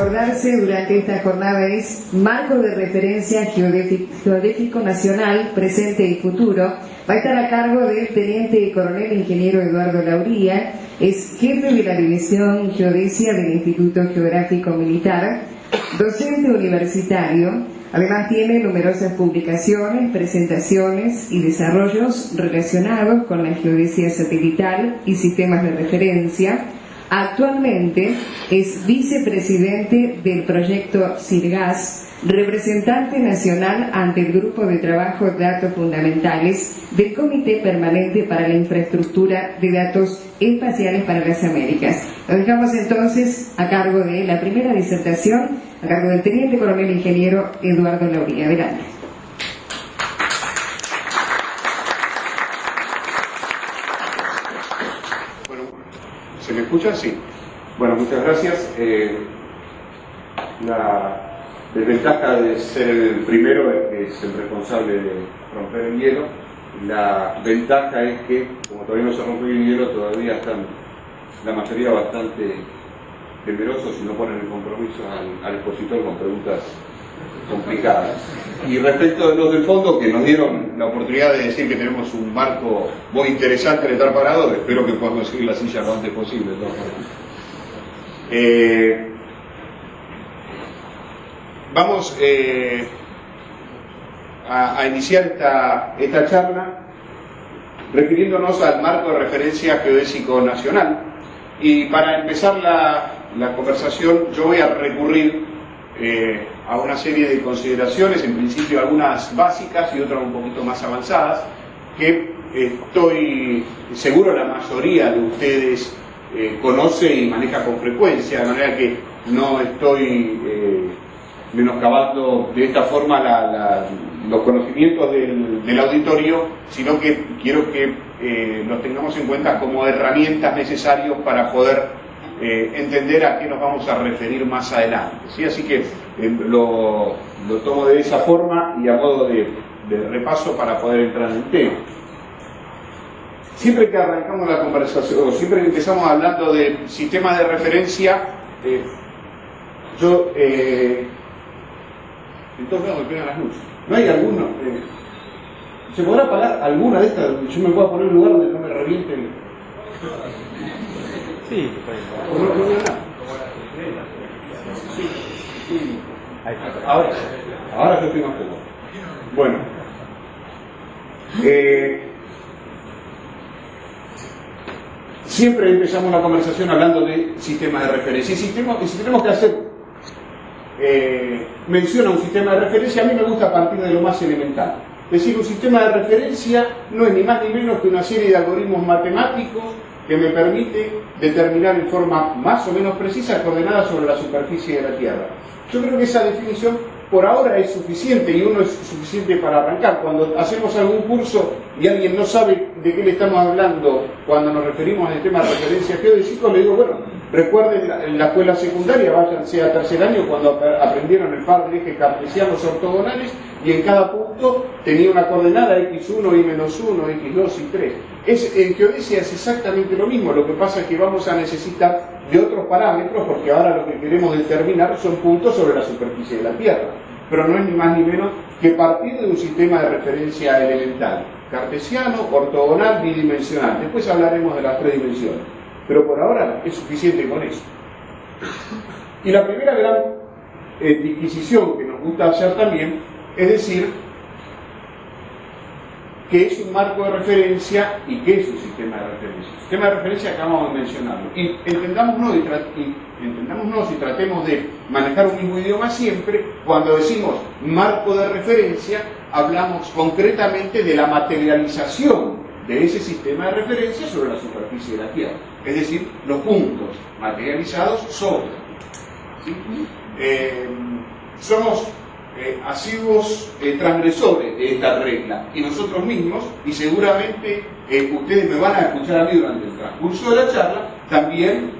abordarse durante esta jornada es Marco de Referencia Geodésico Nacional, Presente y Futuro. Va a estar a cargo del Teniente Coronel Ingeniero Eduardo Lauría, es jefe de la División Geodesia del Instituto Geográfico Militar, docente universitario. Además tiene numerosas publicaciones, presentaciones y desarrollos relacionados con la geodesia satelital y sistemas de referencia. Actualmente es vicepresidente del proyecto CIRGAS, representante nacional ante el Grupo de Trabajo de Datos Fundamentales del Comité Permanente para la Infraestructura de Datos Espaciales para las Américas. Lo dejamos entonces a cargo de la primera disertación, a cargo del Teniente Coronel Ingeniero Eduardo Lauría. Adelante. Bueno, ¿se me escucha? Sí. Bueno, muchas gracias. La desventaja de ser el primero es que es el responsable de romper el hielo. La ventaja es que, como todavía no se rompió el hielo, todavía están la mayoría bastante temerosos y no ponen el compromiso al expositor con preguntas complicadas. Y respecto de los del fondo, que nos dieron la oportunidad de decir que tenemos un marco muy interesante en estar parado, espero que podamos conseguir la silla lo antes posible. Vamos a iniciar esta charla refiriéndonos al marco de referencia geodésico nacional. Y para empezar la conversación, yo voy a recurrir a una serie de consideraciones, en principio algunas básicas y otras un poquito más avanzadas, que estoy seguro la mayoría de ustedes conoce y maneja con frecuencia, de manera que no estoy menoscabando de esta forma los conocimientos del auditorio, sino que quiero que los tengamos en cuenta como herramientas necesarias para poder entender a qué nos vamos a referir más adelante, ¿sí? Así que lo tomo de esa forma y a modo de repaso para poder entrar en el tema. Siempre que arrancamos la conversación, o siempre que empezamos hablando de sistemas de referencia, yo en todos lados me pegan las luces. ¿No hay alguno? ¿Se podrá apagar alguna de estas? Yo me puedo poner en un lugar donde no me revienten. Sí, ¿O no veo nada? Sí. Ahora yo estoy más poco. Bueno. Siempre empezamos la conversación hablando de sistemas de referencia. Y si tenemos que hacer mención a un sistema de referencia, a mí me gusta partir de lo más elemental. Es decir, un sistema de referencia no es ni más ni menos que una serie de algoritmos matemáticos que me permite determinar en forma más o menos precisa coordenadas sobre la superficie de la Tierra. Yo creo que esa definición por ahora es suficiente y uno es suficiente para arrancar. Cuando hacemos algún curso y alguien no sabe de qué le estamos hablando cuando nos referimos al tema de referencia geodésico, le digo, bueno, recuerden en la escuela secundaria, váyanse a tercer año cuando aprendieron el par de ejes cartesianos ortogonales y en cada punto tenía una coordenada x1, y-1, x2 y 3. En geodesia es exactamente lo mismo, lo que pasa es que vamos a necesitar de otros parámetros porque ahora lo que queremos determinar son puntos sobre la superficie de la Tierra, pero no es ni más ni menos que partir de un sistema de referencia elemental, cartesiano, ortogonal, bidimensional. Después hablaremos de las tres dimensiones, pero por ahora es suficiente con eso. Y la primera gran disquisición que nos gusta hacer también es decir qué es un marco de referencia y qué es un sistema de referencia. El sistema de referencia acabamos de mencionarlo. Y entendámonos y tratemos de manejar un mismo idioma siempre. Cuando decimos marco de referencia, hablamos concretamente de la materialización de ese sistema de referencia sobre la superficie de la Tierra. Es decir, los puntos materializados sobre. ¿Sí? Somos asiduos transgresores de esta regla y nosotros mismos, y seguramente ustedes me van a escuchar a mí durante el transcurso de la charla, también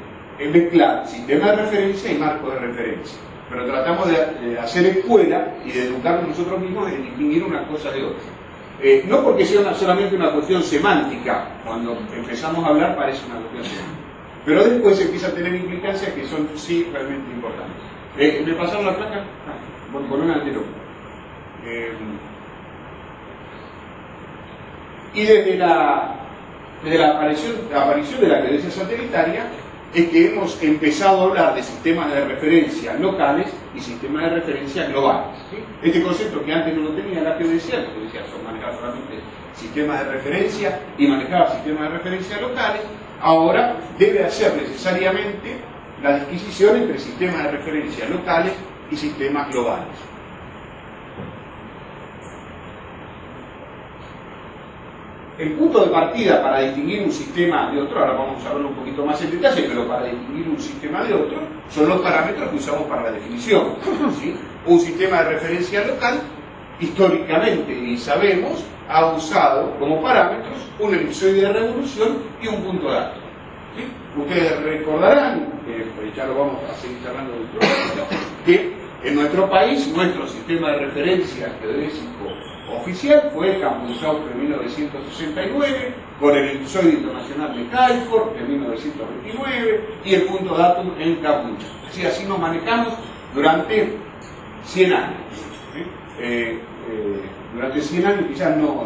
mezclar sistema de referencia y marco de referencia. Pero tratamos de hacer escuela y de educarnos nosotros mismos, de distinguir una cosa de otra. No porque sea solamente una cuestión semántica, cuando empezamos a hablar parece una cuestión semántica, pero después empieza a tener implicancias que son sí realmente importantes. ¿Me pasaron la placa? Con una anterior. Y desde la aparición de la geodesia satelital es que hemos empezado a hablar de sistemas de referencia locales y sistemas de referencia globales. ¿Sí? Este concepto que antes no lo tenía la geodesia manejaba solamente sistemas de referencia y manejaba sistemas de referencia locales, ahora debe hacer necesariamente la disquisición entre sistemas de referencia locales y sistemas globales. El punto de partida para distinguir un sistema de otro, ahora vamos a verlo un poquito más en detalle, pero para distinguir un sistema de otro, son los parámetros que usamos para la definición. ¿Sí? Un sistema de referencia local, históricamente, y sabemos, ha usado como parámetros un elipsoide de revolución y un punto de alto. ¿Sí? Ustedes recordarán, ya lo vamos a seguir charlando dentro de un momento, que en nuestro país, nuestro sistema de referencia geodésico oficial fue el Campus-Saupe de 1969, con el elipsoide internacional de Kaifort de 1929 y el punto datum en Capucha. Así nos manejamos durante 100 años. ¿Sí? Durante 100 años, quizás no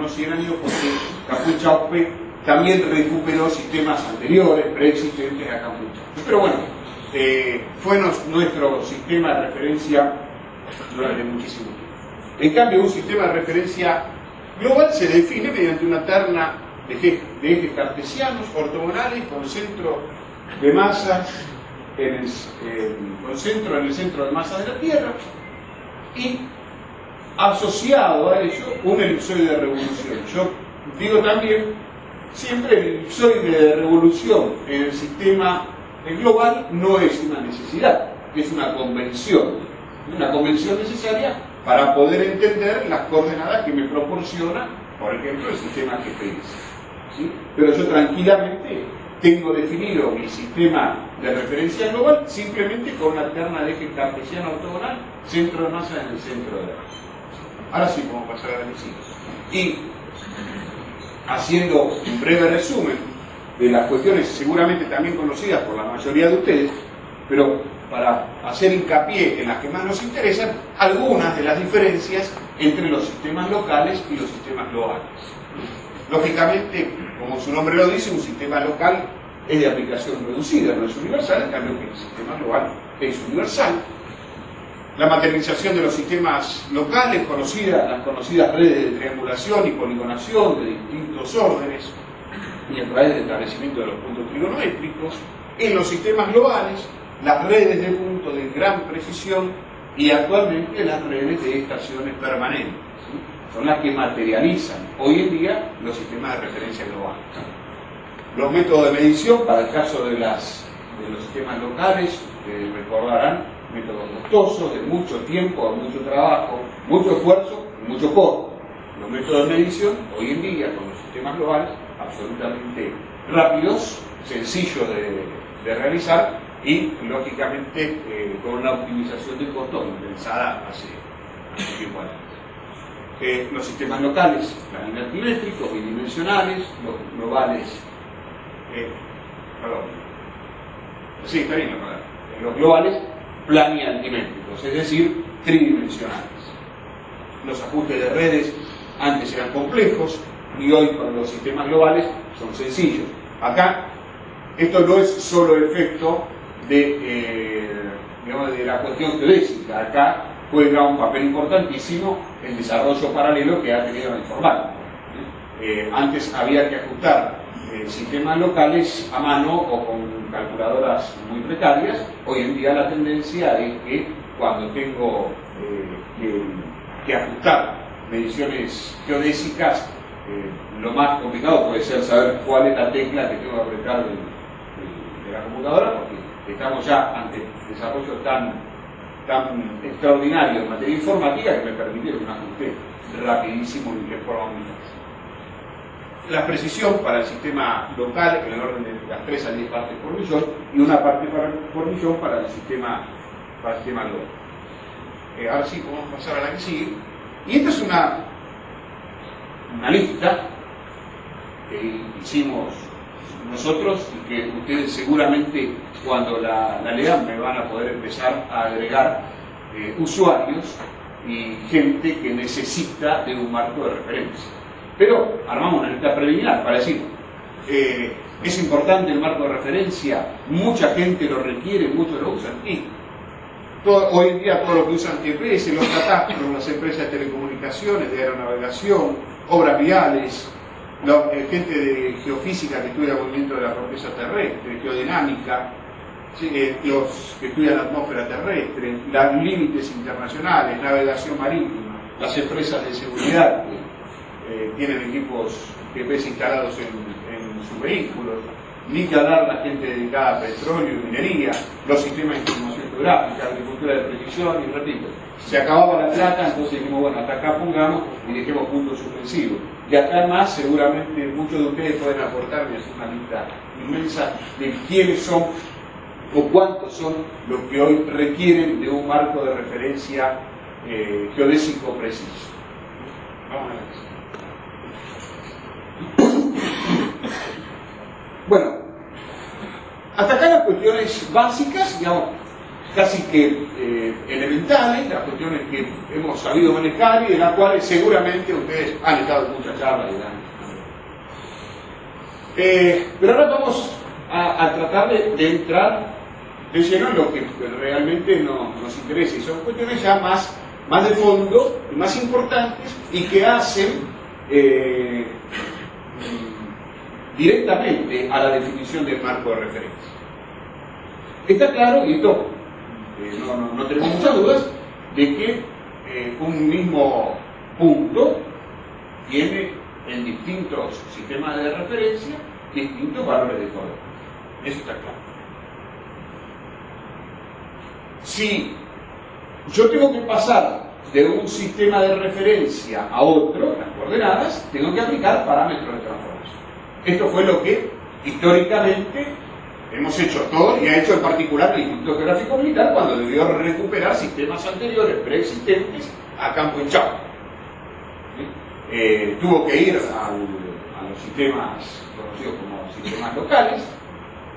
100 años, porque Capucha-Saupe también recuperó sistemas anteriores, preexistentes a Capucha. Pero bueno, fue nuestro sistema de referencia durante muchísimo tiempo. En cambio, un sistema de referencia global se define mediante una terna de ejes cartesianos ortogonales con centro de masas con centro en el centro de masa de la Tierra y asociado a ello un elipsoide de revolución. Yo digo también, siempre el elipsoide de revolución en el sistema global no es una necesidad, es una convención necesaria para poder entender las coordenadas que me proporciona, por ejemplo, el sistema GPS. ¿Sí? Pero yo tranquilamente tengo definido mi sistema de referencia global simplemente con una terna de eje cartesiano ortogonal, centro de masa en el centro de la masa. Ahora sí podemos pasar a la siguiente. Y haciendo un breve resumen de las cuestiones seguramente también conocidas por la mayoría de ustedes, pero para hacer hincapié en las que más nos interesan, algunas de las diferencias entre los sistemas locales y los sistemas globales. Lógicamente, como su nombre lo dice, un sistema local es de aplicación reducida, no es universal, en cambio que el sistema global es universal. La materialización de los sistemas locales, las conocidas redes de triangulación y poligonación de distintos órdenes, y a través del establecimiento de los puntos trigonométricos. En los sistemas globales, las redes de puntos de gran precisión y actualmente las redes de estaciones permanentes. ¿Sí? Son las que materializan hoy en día los sistemas de referencia globales. Los métodos de medición, para el caso de los sistemas locales, recordarán, métodos costosos, de mucho tiempo, mucho trabajo, mucho esfuerzo y mucho costo. Los métodos de medición, hoy en día, con los sistemas globales, absolutamente rápidos, sencillos de realizar y, lógicamente, con una optimización de costos impensada hace tiempo atrás. Los sistemas locales, planimétricos, bidimensionales, los globales, sí, está bien la palabra. Los globales planimétricos, es decir, tridimensionales. Los ajustes de redes antes eran complejos y hoy con los sistemas globales son sencillos. Acá, esto no es solo efecto de la cuestión geodésica. Acá juega un papel importantísimo el desarrollo paralelo que ha tenido la informática. Antes había que ajustar sistemas locales a mano o con calculadoras muy precarias. Hoy en día la tendencia es que cuando tengo que ajustar mediciones geodésicas, lo más complicado puede ser saber cuál es la tecla que tengo que apretar de la computadora, porque estamos ya ante desarrollos tan extraordinarios en materia informática que me permitieron un ajuste rapidísimo y de forma muy fácil. La precisión para el sistema local en el orden de las 3 a 10 partes por millón y una parte por millón para el sistema global. Ahora sí podemos pasar a la que sigue. Y esta es una lista que hicimos nosotros, y que ustedes seguramente cuando la lean me van a poder empezar a agregar usuarios y gente que necesita de un marco de referencia. Pero armamos una lista preliminar para decir, es importante el marco de referencia, mucha gente lo requiere, muchos lo usan, y hoy en día todo lo que usan GPS, los catastros, las empresas de telecomunicaciones, de aeronavegación, obras viales, gente de geofísica que estudia el movimiento de la corteza terrestre, geodinámica, los que estudian la atmósfera terrestre, los límites internacionales, navegación marítima, las empresas de seguridad que tienen equipos GPS instalados en sus vehículos, ni que hablar la gente dedicada a petróleo y minería, los sistemas de información geográfica, agricultura de precisión, y repito, se acababa la plata, entonces dijimos, bueno, hasta acá pongamos y dejemos puntos suspensivos. Y acá más, seguramente muchos de ustedes pueden aportarme a hacer una lista inmensa de quiénes son o cuántos son los que hoy requieren de un marco de referencia geodésico preciso. Vamos a ver. Bueno, hasta acá las cuestiones básicas, digamos, casi que elementales, las cuestiones que hemos sabido manejar y de las cuales seguramente ustedes han estado en muchas charlas. Pero ahora vamos a tratar de entrar de lleno en lo que realmente nos interesa, y son cuestiones ya más de fondo y más importantes y que hacen directamente a la definición del marco de referencia. Está claro, y esto no tenemos muchas dudas, de que un mismo punto tiene en distintos sistemas de referencia distintos valores de color. Eso está claro. Si yo tengo que pasar de un sistema de referencia a otro, las coordenadas, tengo que aplicar parámetros de transformación. Esto fue lo que históricamente hemos hecho todos, y ha hecho en particular el Instituto Geográfico Militar cuando debió recuperar sistemas anteriores, preexistentes, a campo y chao. Tuvo que ir a los sistemas conocidos como sistemas locales,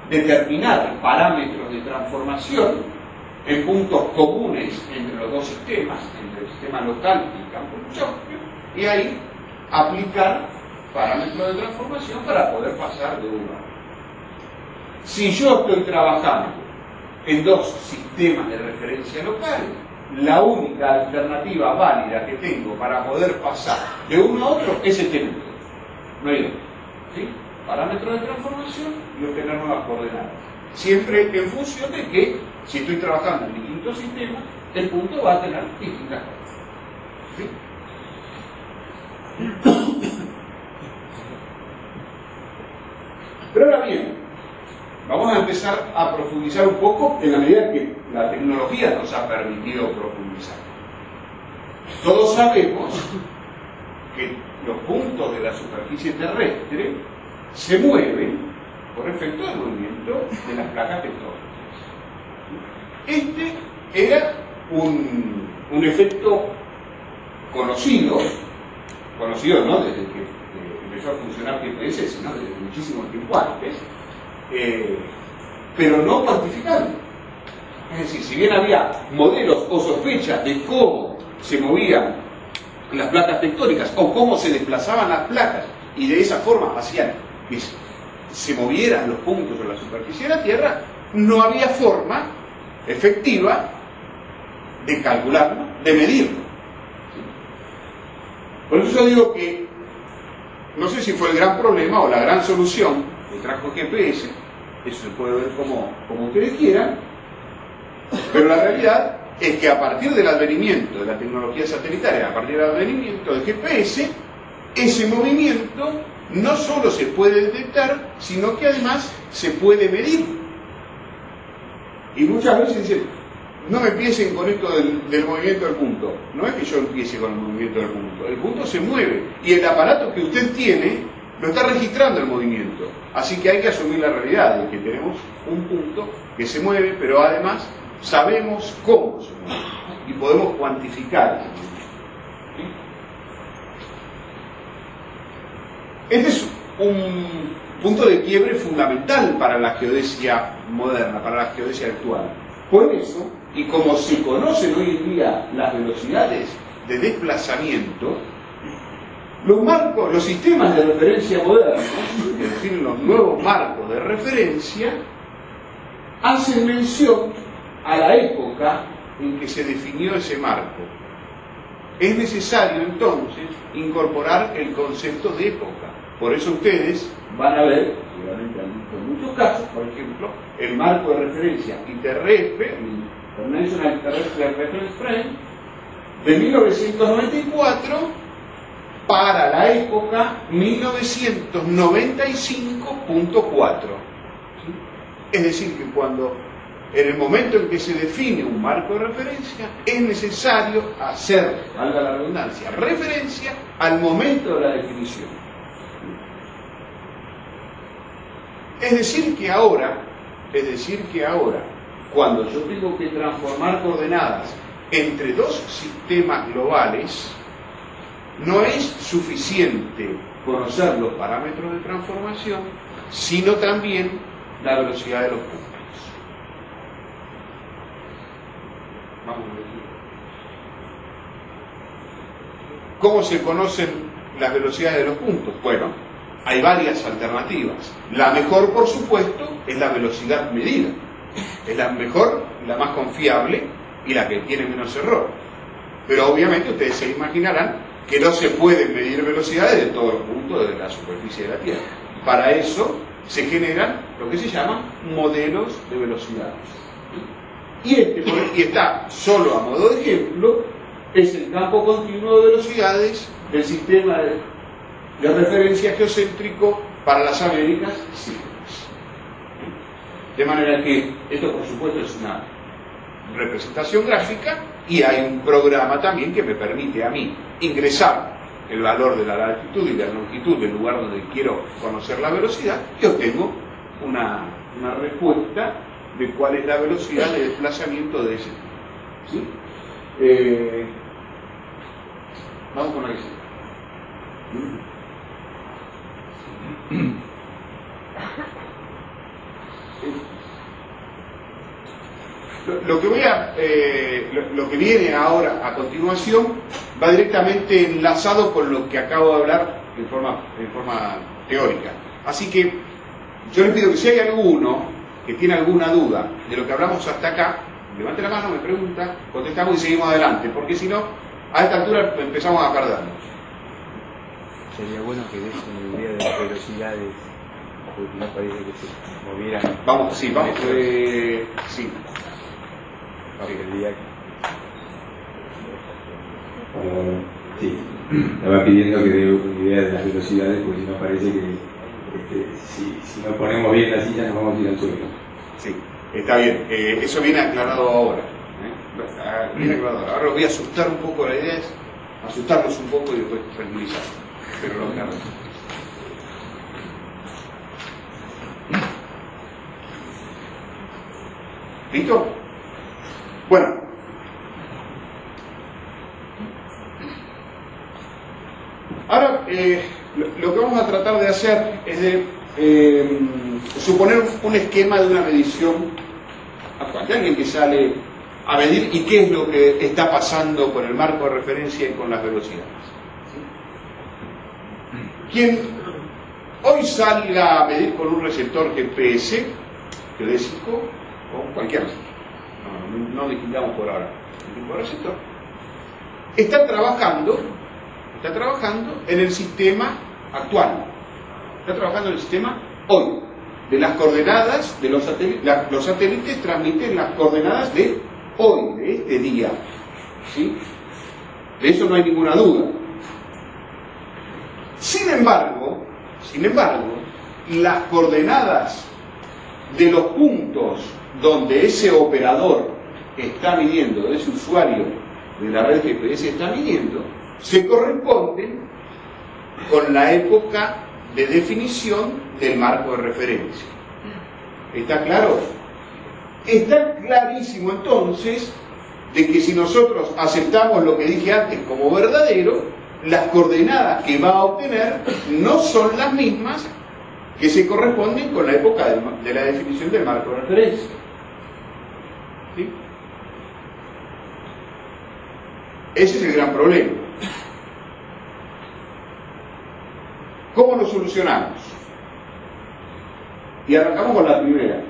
determinar parámetros de transformación en puntos comunes entre los dos sistemas, entre el sistema local y el campo de choque, y ahí aplicar parámetros de transformación para poder pasar de uno a otro. Si yo estoy trabajando en dos sistemas de referencia locales, la única alternativa válida que tengo para poder pasar de uno a otro es este método. No hay otro. ¿Sí? Parámetros de transformación y obtener nuevas coordenadas. Siempre en función de que, si estoy trabajando en distintos sistemas, el punto va a tener distintas coordenadas. ¿Sí? Pero ahora bien, vamos a empezar a profundizar un poco en la medida que la tecnología nos ha permitido profundizar. Todos sabemos que los puntos de la superficie terrestre se mueven por efecto del movimiento de las placas tectónicas. Este era un efecto conocido no desde que empezó a funcionar GPS, sino desde muchísimo tiempo antes, pero no cuantificable. Es decir, si bien había modelos o sospechas de cómo se movían las placas tectónicas o cómo se desplazaban las placas y de esa forma hacían que se movieran los puntos en la superficie de la Tierra, no había forma efectiva de calcularlo, de medirlo. Por eso yo digo que no sé si fue el gran problema o la gran solución que trajo GPS, eso se puede ver como ustedes quieran, pero la realidad es que a partir del advenimiento de la tecnología satelital, a partir del advenimiento del GPS, ese movimiento no solo se puede detectar, sino que además se puede medir. Y muchas veces dicen, no me empiecen con esto del movimiento del punto. No es que yo empiece con el movimiento del punto. El punto se mueve y el aparato que usted tiene lo está registrando el movimiento. Así que hay que asumir la realidad de que tenemos un punto que se mueve, pero además sabemos cómo se mueve y podemos cuantificar ese movimiento. ¿Sí? Este es punto de quiebre fundamental para la geodesia moderna, para la geodesia actual. Por eso, y como se conocen hoy en día las velocidades de desplazamiento, los sistemas de referencia modernos, es decir, los nuevos marcos de referencia, hacen mención a la época en que se definió ese marco. Es necesario entonces incorporar el concepto de época. Por eso ustedes van a ver, seguramente han visto en muchos casos, por ejemplo, el marco de referencia ITRF, International Terrestrial Reference Frame, de 1994 para la época 1995.4. Es decir, que en el momento en que se define un marco de referencia, es necesario hacer, valga la redundancia, referencia al momento de la definición. Es decir que ahora, cuando yo tengo que transformar coordenadas entre dos sistemas globales, no es suficiente conocer los parámetros de transformación, sino también la velocidad de los puntos. Vamos a ver. ¿Cómo se conocen las velocidades de los puntos? Bueno, hay varias alternativas. La mejor, por supuesto, es la velocidad medida. Es la mejor, la más confiable y la que tiene menos error. Pero obviamente ustedes se imaginarán que no se pueden medir velocidades de todos los puntos de la superficie de la Tierra. Para eso se generan lo que se llaman modelos de velocidades. Y está, solo a modo de ejemplo, es el campo continuo de velocidades del sistema de referencia geocéntrico para las Américas Sigmas. De manera que esto, por supuesto, es una representación gráfica y hay un programa también que me permite a mí ingresar el valor de la latitud y de la longitud del lugar donde quiero conocer la velocidad y obtengo una respuesta de cuál es la velocidad de desplazamiento de ese tipo. ¿Sí? Vamos con la que sigue. Lo que viene ahora a continuación va directamente enlazado con lo que acabo de hablar en forma teórica. Así que yo les pido que si hay alguno que tiene alguna duda de lo que hablamos hasta acá, levante la mano, me pregunta, contestamos y seguimos adelante, porque si no, a esta altura empezamos a perdernos. Sería bueno que des una idea de las velocidades, porque no parece que se movieran. Vamos, sí. Sí. Sí, estaba pidiendo que dé una idea de las velocidades, porque si no parece que si no ponemos bien la silla nos vamos a ir al suelo. Sí, está bien, eso viene aclarado ahora. Viene aclarado ahora. Ahora los voy a asustar un poco, la idea es asustarlos un poco y después tranquilizar. Pero lo aclaro. ¿Listo? Bueno. Ahora, lo que vamos a tratar de hacer es de suponer un esquema de una medición actual, de alguien que sale a medir y qué es lo que está pasando con el marco de referencia y con las velocidades. Quien hoy salga a medir con un receptor GPS geodésico o cualquier receptor, no distingamos por ahora el tipo de receptor, está trabajando en el sistema actual, está trabajando en el sistema hoy, de las coordenadas de los satélites. Los satélites transmiten las coordenadas de hoy, de este día, ¿sí? De eso no hay ninguna duda. Sin embargo, las coordenadas de los puntos donde ese operador está midiendo, ese usuario de la red GPS está midiendo, se corresponden con la época de definición del marco de referencia. ¿Está claro? Está clarísimo entonces de que si nosotros aceptamos lo que dije antes como verdadero, las coordenadas que va a obtener no son las mismas que se corresponden con la época de la definición del marco de referencia. ¿Sí? Ese es el gran problema. ¿Cómo lo solucionamos? Y arrancamos con la primera.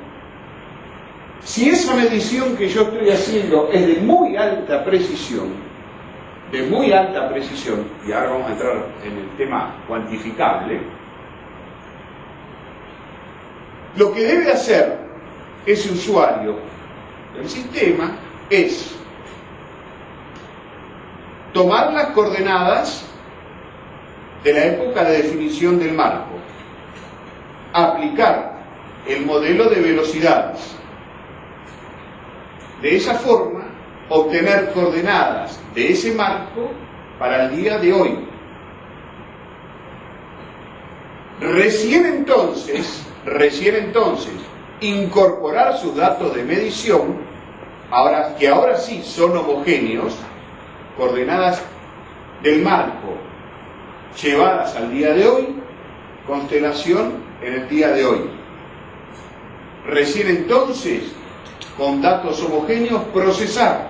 Si esa medición que yo estoy haciendo es de muy alta precisión, y ahora vamos a entrar en el tema cuantificable, lo que debe hacer ese usuario del sistema es tomar las coordenadas de la época de definición del marco, aplicar el modelo de velocidades, de esa forma obtener coordenadas de ese marco para el día de hoy. Recién entonces, incorporar sus datos de medición, que ahora sí son homogéneos, coordenadas del marco llevadas al día de hoy, constelación en el día de hoy. Recién entonces, con datos homogéneos, procesar.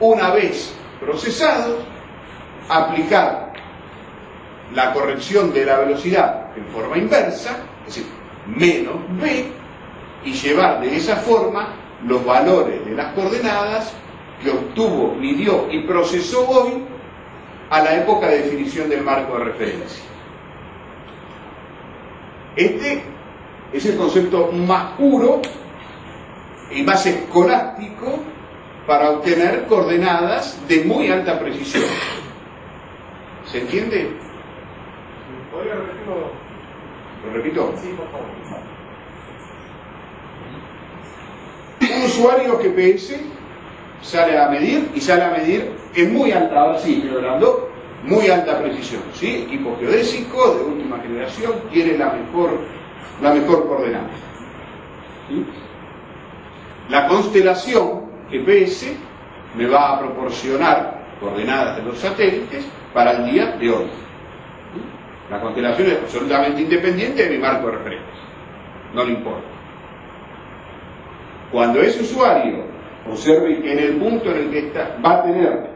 Una vez procesados, aplicar la corrección de la velocidad en forma inversa, es decir, menos b, y llevar de esa forma los valores de las coordenadas que obtuvo, midió y procesó hoy a la época de definición del marco de referencia. Este es el concepto más puro y más escolástico para obtener coordenadas de muy alta precisión. ¿Se entiende? ¿Podría repetirlo? ¿Lo repito? Sí, por favor. Un usuario GPS sale a medir en muy alta, ahora sí, pero hablando, muy alta precisión, ¿sí? Equipo geodésico de última generación tiene la mejor coordenada, ¿sí? La constelación GPS me va a proporcionar coordenadas de los satélites para el día de hoy. La constelación es absolutamente independiente de mi marco de referencia, no le importa. Cuando ese usuario observe que en el punto en el que está, va a tener,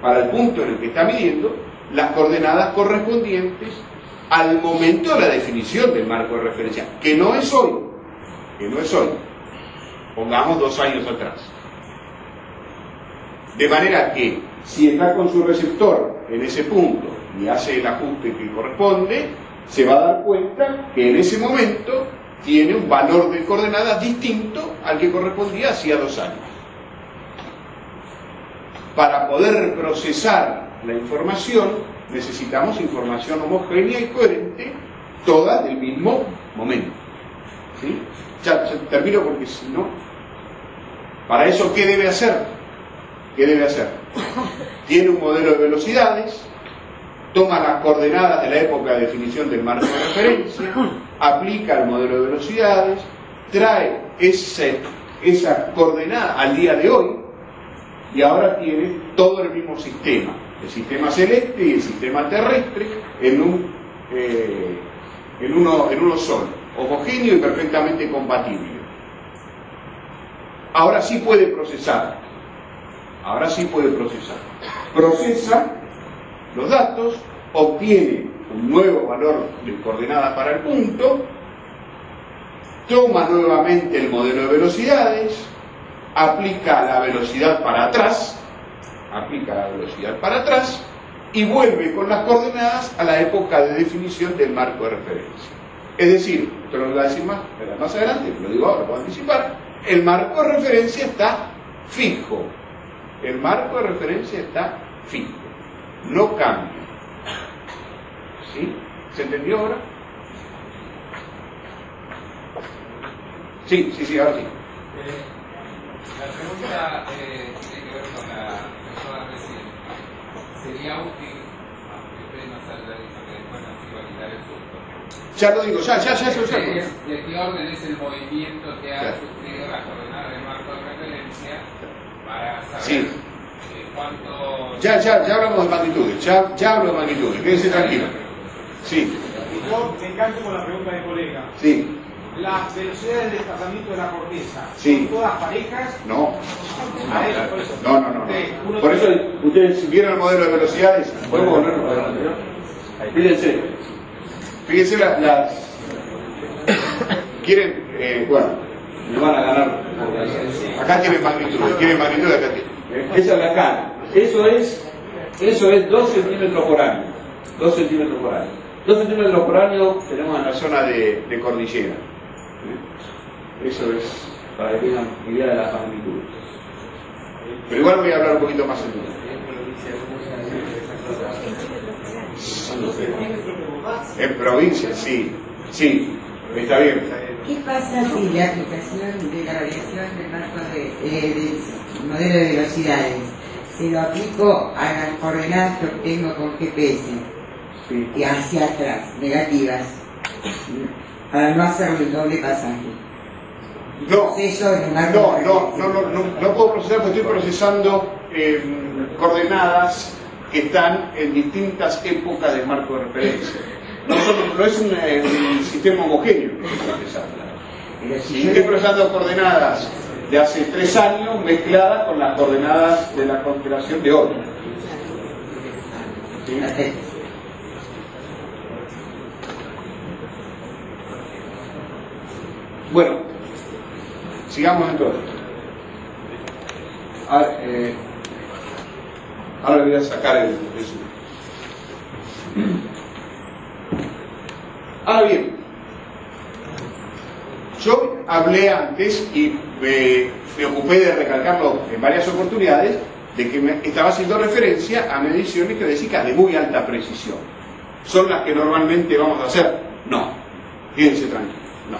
para el punto en el que está midiendo, las coordenadas correspondientes al momento de la definición del marco de referencia, que no es hoy, pongamos 2 años atrás. De manera que, si está con su receptor en ese punto y hace el ajuste que corresponde, se va a dar cuenta que en ese momento tiene un valor de coordenadas distinto al que correspondía hacía 2 años. Para poder procesar la información, necesitamos información homogénea y coherente, todas del mismo momento. ¿Sí? Ya termino porque si no... Para eso, ¿qué debe hacer? Tiene un modelo de velocidades, toma las coordenadas de la época de definición del marco de referencia, aplica el modelo de velocidades, trae esa coordenada al día de hoy, y ahora tiene todo el mismo sistema, el sistema celeste y el sistema terrestre en uno solo, homogéneo y perfectamente compatible. Ahora sí puede procesar. Procesa los datos, obtiene un nuevo valor de coordenadas para el punto, toma nuevamente el modelo de velocidades, aplica la velocidad para atrás y vuelve con las coordenadas a la época de definición del marco de referencia. Es decir, esto lo voy a decir más adelante, lo digo ahora, puedo anticipar, el marco de referencia está fijo. No cambia. ¿Sí? ¿Se entendió ahora? Sí, ahora sí. La pregunta tiene que ver con la persona recién. ¿Sería útil, aunque usted no salga de eso, que después nos iba a quitar el susto? Ya lo digo, ya se lo saco. ¿De qué orden es el movimiento que ha sufrido la coordenada del marco de referencia para saber cuánto... Ya hablamos de magnitudes, ya hablo de magnitudes, quédese tranquilo. Sí. yo me engancho con la pregunta del colega. Sí, Las velocidades de desplazamiento de la corteza, Sí. ¿son todas parejas? no. A eso, por eso. No. Por eso, ustedes vieron el modelo de velocidades. ¿Podemos volver al modelo anterior? Fíjense las... Quieren, bueno, me van a ganar. Acá tienen magnitud, acá tienen. Esa es la cara. Eso es 2 centímetros por año. 2 centímetros por año. 2 centímetros por año tenemos en la zona de cordillera. Eso es para que tengan idea de las magnitudes. Pero igual voy a hablar un poquito más en En provincia, sí, está bien. ¿Qué pasa si la aplicación de la variación del marco del modelo de velocidades se lo aplico a las coordenadas que obtengo con GPS Sí. y hacia atrás, negativas, para no hacer el doble pasaje? No, Eso en un marco no puedo procesar porque estoy procesando coordenadas que están en distintas épocas del marco de referencia. No es un sistema homogéneo que estoy procesando. Pero si Si yo estoy procesando coordenadas de hace 3 años mezcladas con las coordenadas de la constelación de hoy. ¿Sí? Perfecto. Bueno, sigamos entonces. Ahora voy a sacar el Zoom. Ahora bien, yo hablé antes y me ocupé de recalcarlo en varias oportunidades de que estaba haciendo referencia a mediciones geodésicas de muy alta precisión. ¿Son las que normalmente vamos a hacer? No. Quédense tranquilos. No.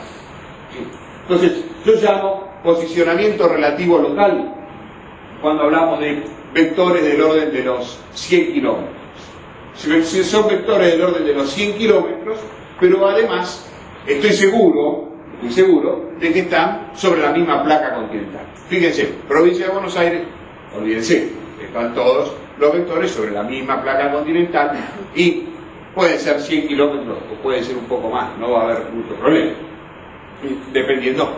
¿Sí? Entonces, yo llamo posicionamiento relativo local cuando hablamos de vectores del orden de los 100 kilómetros. Si son vectores del orden de los 100 kilómetros, pero además estoy seguro de que están sobre la misma placa continental. Fíjense, provincia de Buenos Aires, olvídense, están todos los vectores sobre la misma placa continental y pueden ser 100 kilómetros o puede ser un poco más, no va a haber mucho problema, dependiendo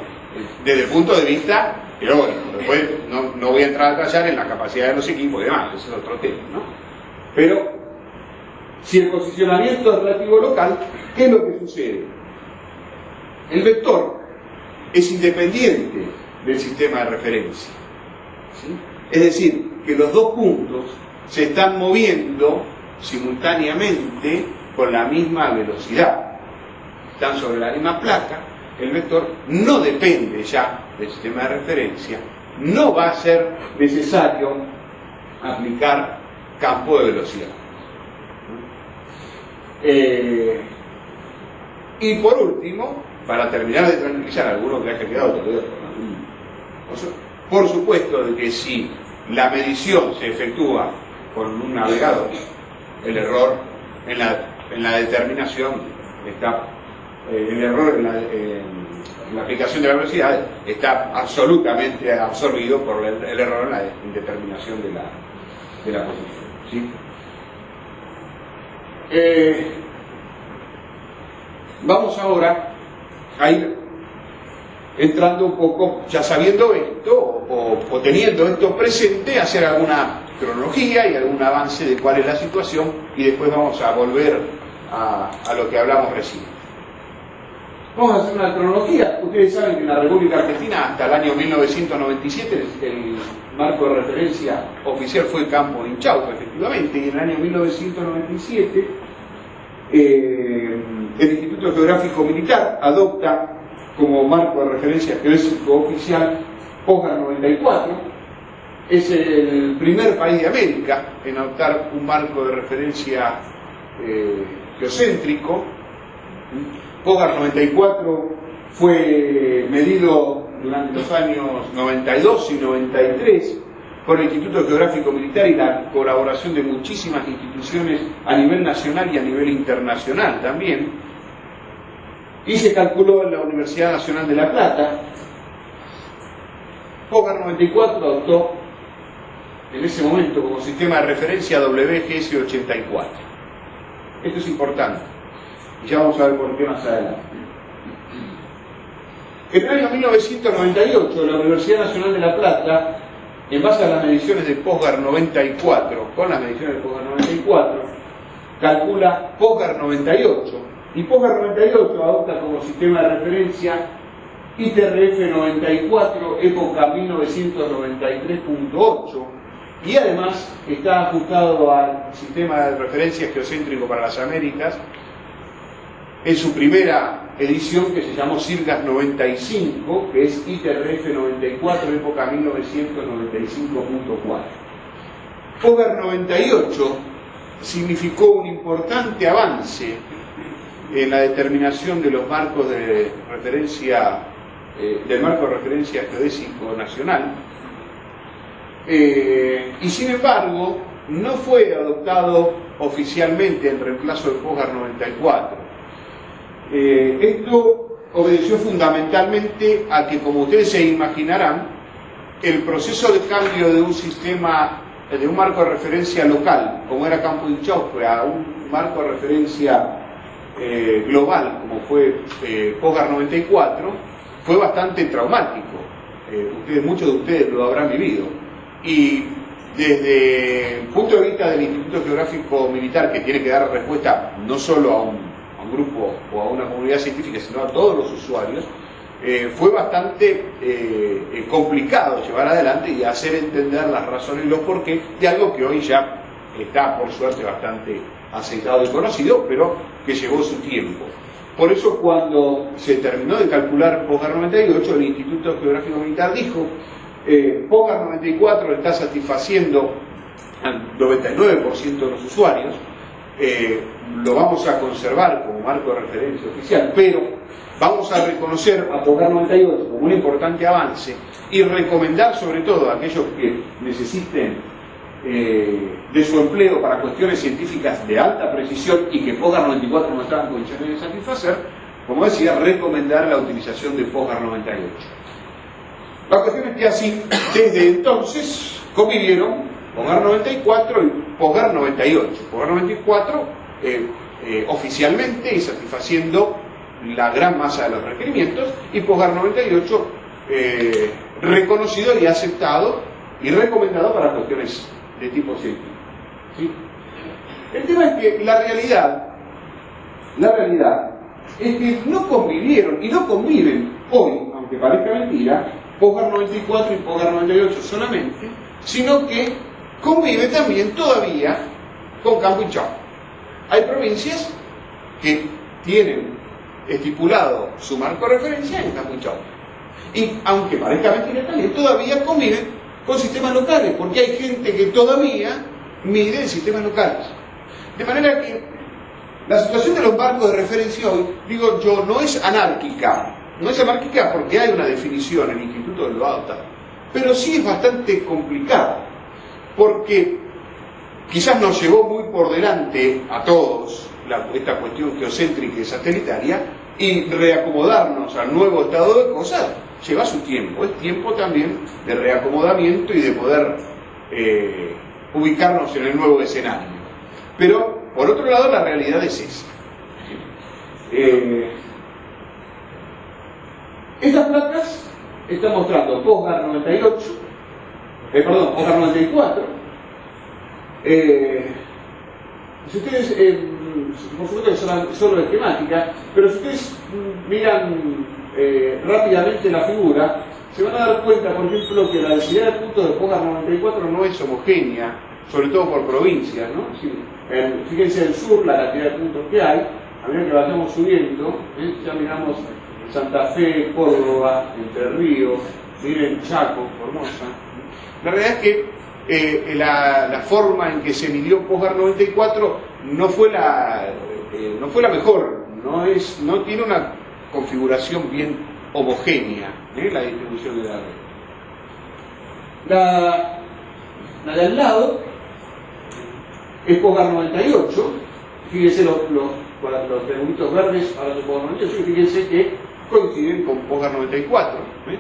desde el punto de vista teórico. Después no voy a entrar a detallar en la capacidad de los equipos y demás, ese es otro tema, ¿no? Pero si el posicionamiento es relativo local, ¿qué es lo que sucede? El vector es independiente del sistema de referencia, ¿sí? Es decir, que los dos puntos se están moviendo simultáneamente con la misma velocidad. Están sobre la misma placa, el vector no depende ya del sistema de referencia, no va a ser necesario aplicar campo de velocidad. Y por último, para terminar de tranquilizar a algunos que haya quedado todavía, por supuesto de que si la medición se efectúa con un navegador, el error en la determinación está, el error en la aplicación de la velocidad está absolutamente absorbido por el error en la determinación de la posición, ¿sí? Vamos ahora a ir entrando un poco, ya sabiendo esto o teniendo esto presente, hacer alguna cronología y algún avance de cuál es la situación y después vamos a volver a lo que hablamos recién. Vamos a hacer una cronología. Ustedes saben que en la República Argentina hasta el año 1997 el marco de referencia oficial fue el campo de Inchauca, efectivamente, y en el año 1997 el Instituto Geográfico Militar adopta como marco de referencia geodésico oficial POSGAR 94. Es el primer país de América en adoptar un marco de referencia geocéntrico. POSGAR 94 fue medido durante los años 92 y 93 por el Instituto Geográfico Militar y la colaboración de muchísimas instituciones a nivel nacional y a nivel internacional también, y se calculó en la Universidad Nacional de La Plata. POSGAR 94 adoptó en ese momento como sistema de referencia WGS 84. Esto es importante. Y ya vamos a ver por qué más adelante. En el año 1998, la Universidad Nacional de La Plata, en base a las mediciones de POSGAR 94, con las mediciones de POSGAR 94, calcula POSGAR 98, y POSGAR 98 adopta como sistema de referencia ITRF 94, época 1993.8, y además está ajustado al sistema de referencia geocéntrico para las Américas en su primera edición, que se llamó CIRGAS 95, que es ITRF 94, época 1995.4. POSGAR 98 significó un importante avance en la determinación de los marcos de referencia, del marco de referencia geodésico nacional, y sin embargo no fue adoptado oficialmente en reemplazo del POSGAR 94. Esto obedeció fundamentalmente a que, como ustedes se imaginarán, el proceso de cambio de un sistema, de un marco de referencia local, como era Campo de Chaupe, a un marco de referencia global, como fue POSGAR 94, fue bastante traumático. Muchos de ustedes lo habrán vivido. Y desde el punto de vista del Instituto Geográfico Militar, que tiene que dar respuesta no solo a un grupo o a una comunidad científica, sino a todos los usuarios, fue bastante complicado llevar adelante y hacer entender las razones y los porqués de algo que hoy ya está, por suerte, bastante aceitado y conocido, pero que llevó su tiempo. Por eso, cuando se terminó de calcular POSGAR 98, el Instituto Geográfico Militar dijo: POSGAR 94 está satisfaciendo al 99% de los usuarios, lo vamos a conservar como marco de referencia oficial, pero vamos a reconocer a POSGAR 98 como un importante avance y recomendar, sobre todo a aquellos que necesiten de su empleo para cuestiones científicas de alta precisión y que POSGAR 94 no está en condiciones de satisfacer, como decía, recomendar la utilización de POSGAR 98. La cuestión es que así, desde entonces, convivieron POSGAR 94 y POSGAR 98. POSGAR 94 oficialmente y satisfaciendo la gran masa de los requerimientos, y POSGAR 98 reconocido y aceptado y recomendado para cuestiones de tipo científico. ¿Sí? El tema es que la realidad es que no convivieron y no conviven hoy, aunque parezca mentira, POSGAR 94 y POSGAR 98 solamente, sino que convive también todavía con Campo y Chaupe. Hay provincias que tienen estipulado su marco de referencia en Campo y Chaupe, y aunque parezca mentira también, todavía conviven con sistemas locales, porque hay gente que todavía mide en sistemas locales. De manera que la situación de los marcos de referencia hoy, digo yo, no es anárquica. No es anárquica porque hay una definición, el Instituto lo adopta, pero sí es bastante complicada, porque quizás nos llevó muy por delante a todos esta cuestión geocéntrica y satelitaria, y reacomodarnos al nuevo estado de cosas lleva su tiempo. Es tiempo también de reacomodamiento y de poder ubicarnos en el nuevo escenario. Pero, por otro lado, la realidad es esa. Estas placas están mostrando POSGAR 98, POSGAR 94. Si ustedes, por supuesto que son solo esquemática, pero si ustedes miran rápidamente la figura, se van a dar cuenta, por ejemplo, que la densidad de puntos de POSGAR 94 no es homogénea, sobre todo por provincias, ¿no? Fíjense en el sur la cantidad de puntos que hay, a medida que vayamos subiendo, ya miramos Santa Fe, Córdoba, Entre Ríos, miren Chaco, Formosa. La realidad es que la forma en que se midió POSGAR 94 no fue la mejor, no tiene una configuración bien homogénea, la distribución de la red. La de al lado es POSGAR 98, fíjense los triangulitos verdes para el POSGAR 98, y fíjense que coinciden con POSGAR 94,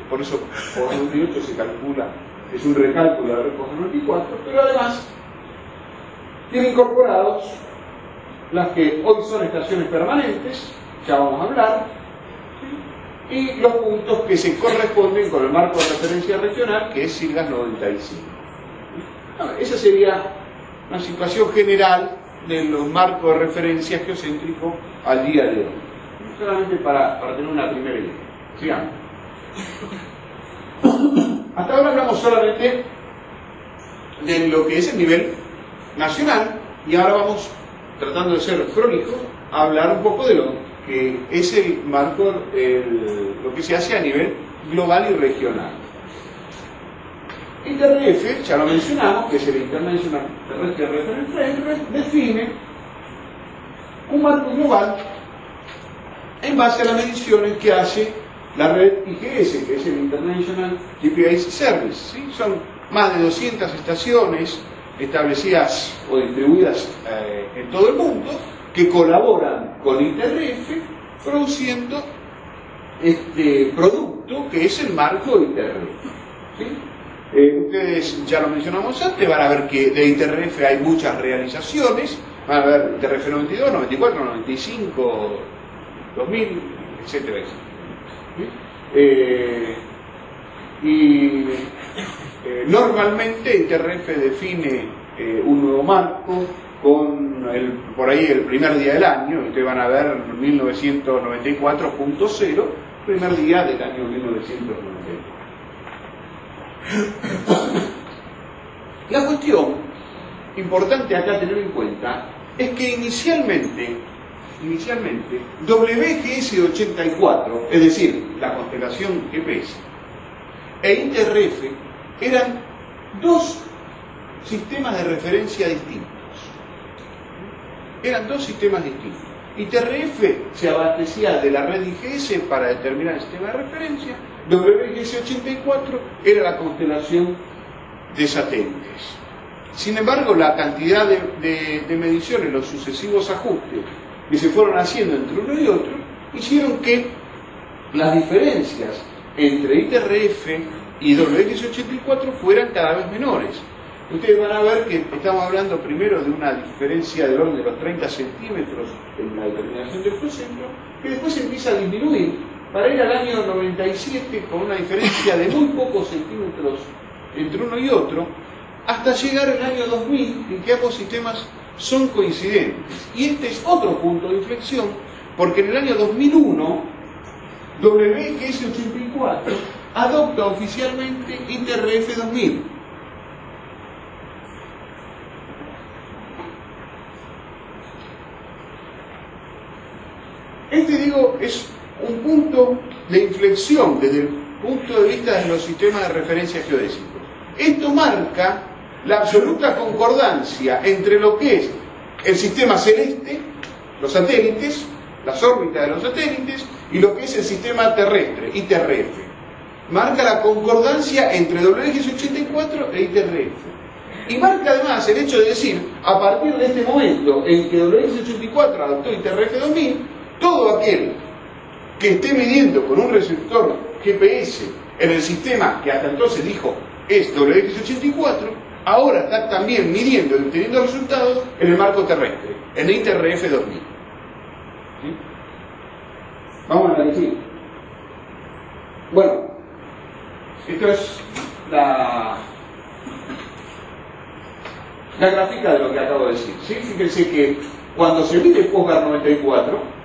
por eso POSGAR 98 se calcula, es un recálculo de la red POSGAR 94, pero además tiene incorporados las que hoy son estaciones permanentes, ya vamos a hablar, y los puntos que se corresponden con el marco de referencia regional, que es SIRGAS 95. Esa sería una situación general de los marcos de referencia geocéntricos al día de hoy. Solamente para tener una primera idea. Sigamos. Hasta ahora hablamos solamente de lo que es el nivel nacional, y ahora vamos, tratando de ser prolijo, a hablar un poco de lo que es el marco, lo que se hace a nivel global y regional. ITRF, ya lo mencionamos, que es el International Terrestrial Reference Frame, define un marco global en base a las mediciones que hace la red IGS, que es el International GPS Service. ¿Sí? Son más de 200 estaciones establecidas o distribuidas en todo el mundo, que colaboran con ITRF produciendo este producto que es el marco de ITRF. ¿Sí? Ustedes ya lo mencionamos antes, van a ver que de ITRF hay muchas realizaciones, van a ver ITRF 92, 94, 95, 2000, etcétera, etcétera. Normalmente ITRF define un nuevo marco con por ahí el primer día del año, y ustedes van a ver 1994.0, primer día del año 1994. La cuestión importante acá tener en cuenta es que inicialmente WGS 84, es decir, la constelación GPS, e ITRF eran dos sistemas de referencia distintos. Eran dos sistemas distintos. ITRF se abastecía de la red IGS para determinar el sistema de referencia. WGS 84 era la constelación de satélites. Sin embargo, la cantidad de mediciones, los sucesivos ajustes que se fueron haciendo entre uno y otro, hicieron que las diferencias entre ITRF y WGS 84 fueran cada vez menores. Ustedes van a ver que estamos hablando primero de una diferencia del orden de los 30 centímetros en la determinación del procentro, que después empieza a disminuir para ir al año 97 con una diferencia de muy pocos centímetros entre uno y otro, hasta llegar al año 2000 en que ambos sistemas son coincidentes. Y este es otro punto de inflexión, porque en el año 2001 WGS 84 adopta oficialmente ITRF 2000. Este, digo, es un punto de inflexión desde el punto de vista de los sistemas de referencia geodésicos. Esto marca la absoluta concordancia entre lo que es el sistema celeste, los satélites, las órbitas de los satélites, y lo que es el sistema terrestre, ITRF. Marca la concordancia entre WGS 84 e ITRF. Y marca además el hecho de decir, a partir de este momento en que WGS 84 adoptó ITRF 2000, todo aquel que esté midiendo con un receptor GPS en el sistema que hasta entonces dijo es WGS 84, ahora está también midiendo y obteniendo resultados en el marco terrestre, en ITRF 2000. ¿Sí? Vamos a analizar. Bueno, esto es la gráfica de lo que acabo de decir. ¿Sí? Fíjense que cuando se mide POSGAR 94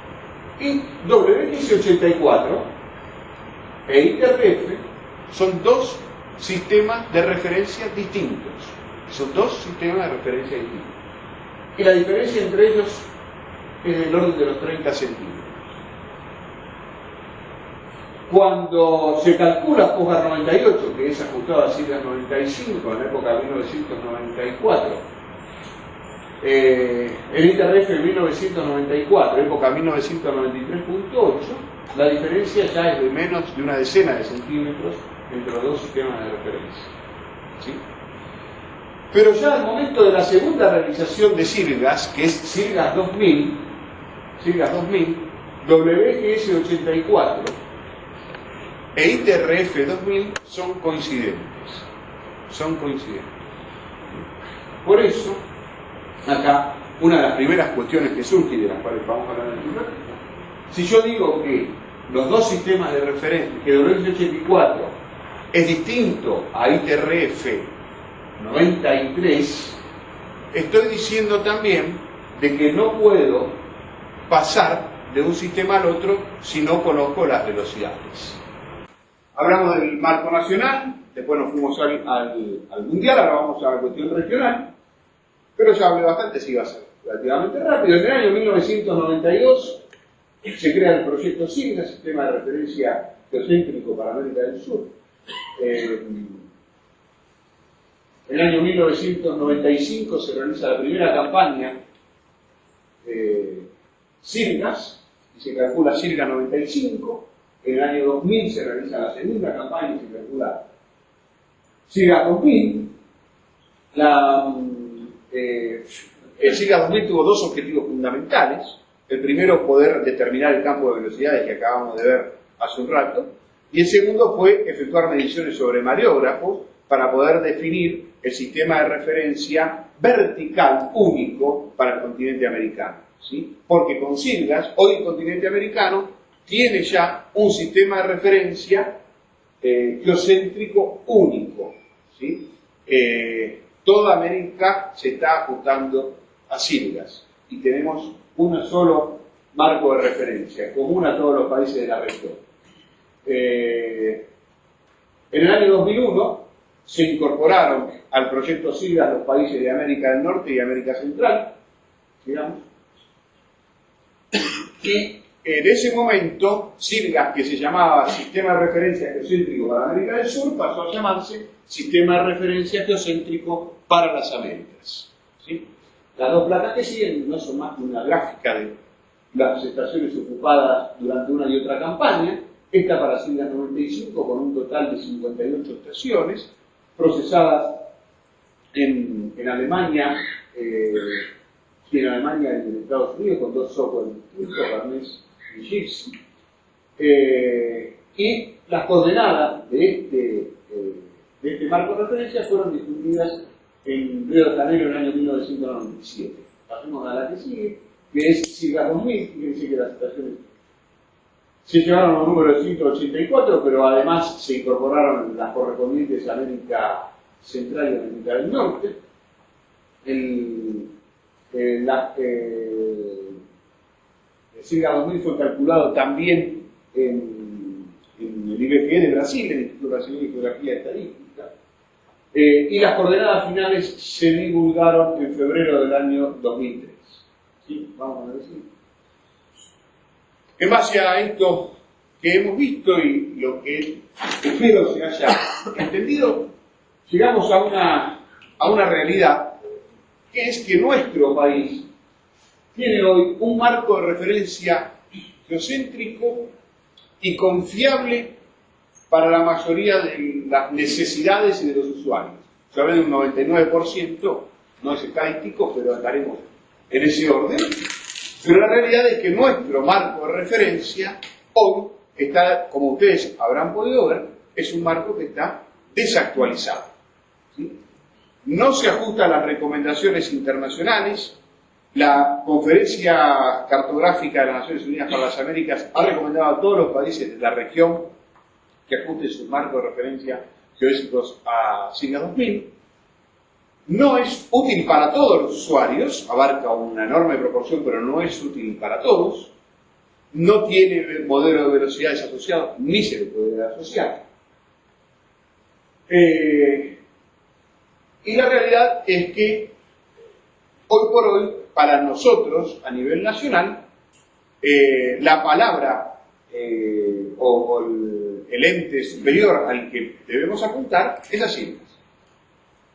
y WGS 84 e ITRF son dos sistemas de referencia distintos. Son dos sistemas de referencia distintos. Y la diferencia entre ellos es del orden de los 30 centímetros. Cuando se calcula POSGAR 98, que es ajustado a SIRGAS 95 en la época de 1994, el ITRF en 1994, época 1993.8, la diferencia ya es de menos de una decena de centímetros entre los dos sistemas de referencia. ¿Sí? Pero ya al momento de la segunda realización de SIRGAS, que es SIRGAS 2000, WGS 84 e ITRF 2000 son coincidentes. Por eso, acá una de las primeras cuestiones que surge y de las cuales vamos a hablar en un ratito. Si yo digo que los dos sistemas de referencia, que W84 es distinto a ITRF 93, estoy diciendo también de que no puedo pasar de un sistema al otro si no conozco las velocidades. Hablamos del marco nacional, después nos fuimos al mundial, ahora vamos a la cuestión regional, pero ya hablé bastante, sí va a ser relativamente rápido. En el año 1992 se crea el proyecto SIGNA, Sistema de Referencia Geocéntrico para América del Sur. En el año 1995 se realiza la primera campaña SIRGAS, y se calcula SIRGA 95. En el año 2000 se realiza la segunda campaña y se calcula SIRGA 2000. El SIRGA 2000 tuvo dos objetivos fundamentales. El primero, poder determinar el campo de velocidades que acabamos de ver hace un rato. Y el segundo fue efectuar mediciones sobre mareógrafos para poder definir el sistema de referencia vertical único para el continente americano, ¿sí? Porque con SIRGAS, hoy el continente americano tiene ya un sistema de referencia geocéntrico único, ¿sí? Toda América se está ajustando a SIRGAS y tenemos un solo marco de referencia común a todos los países de la región. En el año 2001 se incorporaron al proyecto SIRGAS los países de América del Norte y América Central, digamos, y en ese momento SIRGAS, que se llamaba Sistema de Referencia Geocéntrico para América del Sur, pasó a llamarse Sistema de Referencia Geocéntrico para las Américas, ¿sí? Las dos placas que siguen no son más que una gráfica de las estaciones ocupadas durante una y otra campaña. Esta para SIRGAS 95 con un total de 58 estaciones procesadas en Alemania y en Alemania y en Estados Unidos con dos software distintos, Hermes y Gypsy. Y las coordenadas de este marco de referencia fueron difundidas en Río de Janeiro en el año 1997. Pasemos a la que sigue, que es SIRGAS 2000, fíjense que las estaciones se llevaron a un número de 184, pero además se incorporaron las correspondientes a América Central y América del Norte. El SIRGAS 2000 fue calculado también en el IBGE de Brasil, el Instituto Brasileño de Geografía y Estadística, y las coordenadas finales se divulgaron en febrero del año 2003. ¿Sí? Vamos a decir. En base a esto que hemos visto y lo que espero se haya entendido, llegamos a una realidad, que es que nuestro país tiene hoy un marco de referencia geocéntrico y confiable para la mayoría de las necesidades y de los usuarios. Yo hablé de un 99%, no es estadístico, pero estaremos en ese orden. Pero la realidad es que nuestro marco de referencia hoy está, como ustedes habrán podido ver, es un marco que está desactualizado, ¿sí? No se ajusta a las recomendaciones internacionales. La Conferencia Cartográfica de las Naciones Unidas para las Américas ha recomendado a todos los países de la región que ajusten sus marcos de referencia geodésicos a SIRGAS 2000. No es útil para todos los usuarios, abarca una enorme proporción, pero no es útil para todos. No tiene modelo de velocidades asociado, ni se le puede asociar. Y la realidad es que hoy por hoy, para nosotros, a nivel nacional, la palabra o el ente superior al que debemos apuntar es la SIRGAS.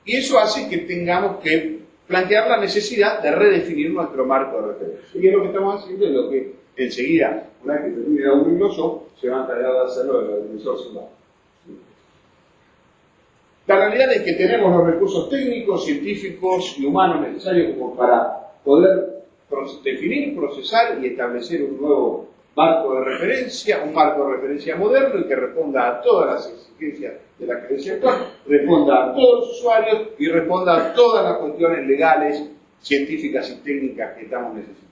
Y eso hace que tengamos que plantear la necesidad de redefinir nuestro marco de referencia. Y es lo que estamos haciendo, es lo que enseguida, una vez que termine de abrirlo yo, se va a encargar de hacerlo el agrimensor Zumba. La realidad es que tenemos los recursos técnicos, científicos y humanos necesarios como para poder definir, procesar y establecer un nuevo marco de referencia, un marco de referencia moderno y que responda a todas las exigencias de la gerencia actual, responda a todos los usuarios y responda a todas las cuestiones legales científicas y técnicas que estamos necesitando.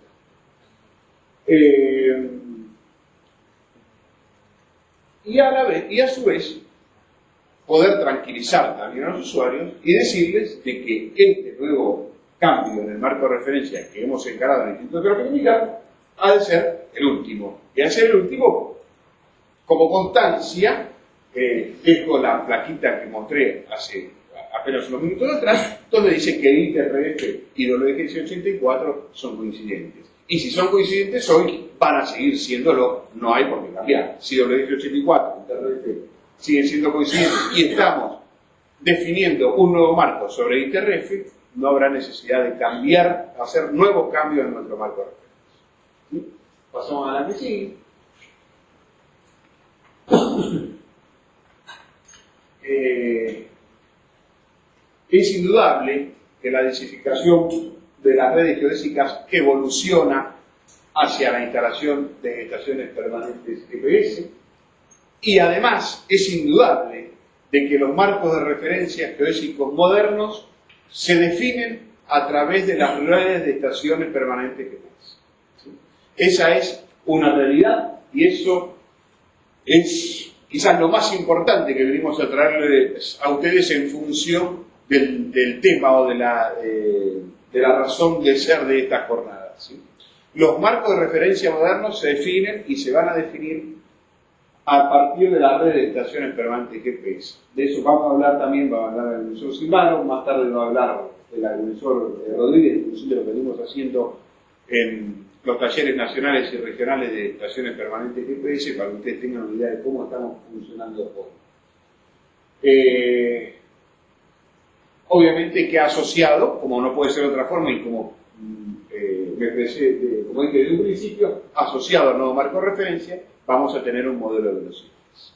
Y a su vez, poder tranquilizar también a los usuarios y decirles de que este nuevo cambio en el marco de referencia que hemos encarado en el Instituto de Geoquímica ha de ser el último. Y ha de ser el último como constancia, dejo la plaquita que mostré hace apenas unos minutos atrás, donde dice que ITRF y WGS 84 son coincidentes. Y si son coincidentes hoy, van a seguir siéndolo, no hay por qué cambiar. Si WGS 84 y ITRF siguen siendo coincidentes y estamos definiendo un nuevo marco sobre ITRF, no habrá necesidad de cambiar, hacer nuevos cambios en nuestro marco de referencia. ¿Sí? Pasamos a la que sigue. Es indudable que la densificación de las redes geodésicas evoluciona hacia la instalación de estaciones permanentes GPS y además es indudable de que los marcos de referencia geodésicos modernos se definen a través de las redes de estaciones permanentes GPS. ¿Sí? Esa es una realidad y eso es quizás lo más importante que venimos a traerles a ustedes en función del tema o de la razón de ser de estas jornadas. ¿Sí? Los marcos de referencia modernos se definen y se van a definir a partir de la red de estaciones permanentes GPS. De eso vamos a hablar también, va a hablar el agrimensor Silvano, más tarde va a hablar el agrimensor Rodríguez, inclusive lo que venimos haciendo en los talleres nacionales y regionales de estaciones permanentes GPS, para que ustedes tengan una idea de cómo estamos funcionando hoy. Obviamente que asociado, como no puede ser de otra forma y como como dije desde un principio, asociado al nuevo marco de referencia, vamos a tener un modelo de velocidades.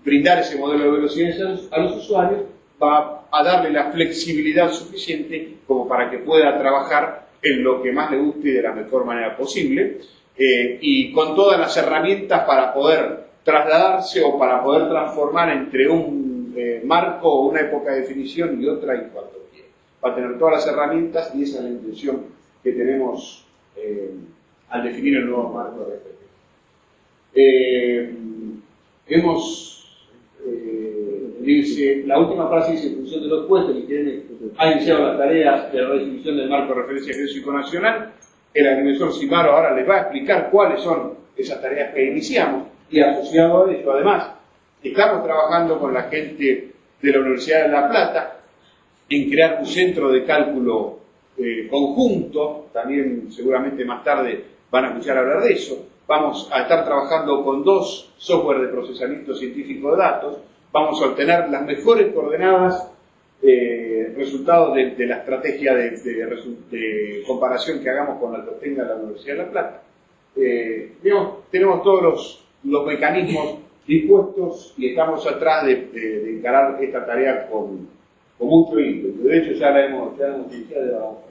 Brindar ese modelo de velocidades a los usuarios va a darle la flexibilidad suficiente como para que pueda trabajar en lo que más le guste y de la mejor manera posible, y con todas las herramientas para poder trasladarse o para poder transformar entre un marco o una época de definición y otra en cuanto quiera. Va a tener todas las herramientas y esa es la intención que tenemos al definir el nuevo marco de referencia. Dice, la última frase dice, en función de los puestos, que ha iniciado las tareas de la definición del marco de referencia geodésico nacional. El agrimensor Simaro ahora les va a explicar cuáles son esas tareas que iniciamos y asociado a eso, además, estamos trabajando con la gente de la Universidad de La Plata en crear un centro de cálculo conjunto, también seguramente más tarde van a escuchar hablar de eso. Vamos a estar trabajando con 2 software de procesamiento científico de datos, vamos a obtener las mejores coordenadas, resultados de la estrategia de comparación que hagamos con la que obtenga la Universidad de La Plata. Tenemos todos los mecanismos dispuestos y estamos atrás de encarar esta tarea con mucho ímpetu. De hecho, ya la hemos iniciado.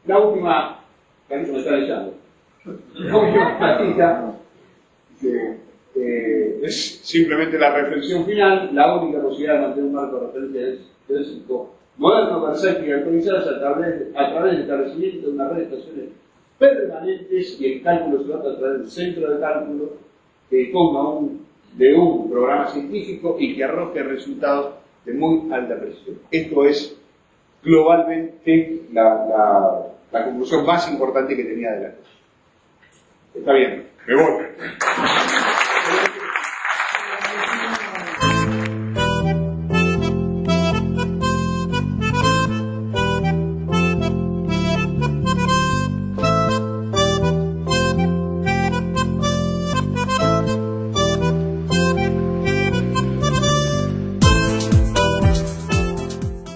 La última, Carito me está leyendo. La última partida es simplemente la reflexión final. La única posibilidad de mantener un marco de referencia es moderno, versátil y actualizarse a través del establecimiento de una red de estaciones permanentes, y el cálculo se va a través del centro de cálculo que disponga de un programa científico y que arroje resultados de muy alta precisión. Esto es globalmente la conclusión más importante que tenía de la cosa. Está bien, me voy.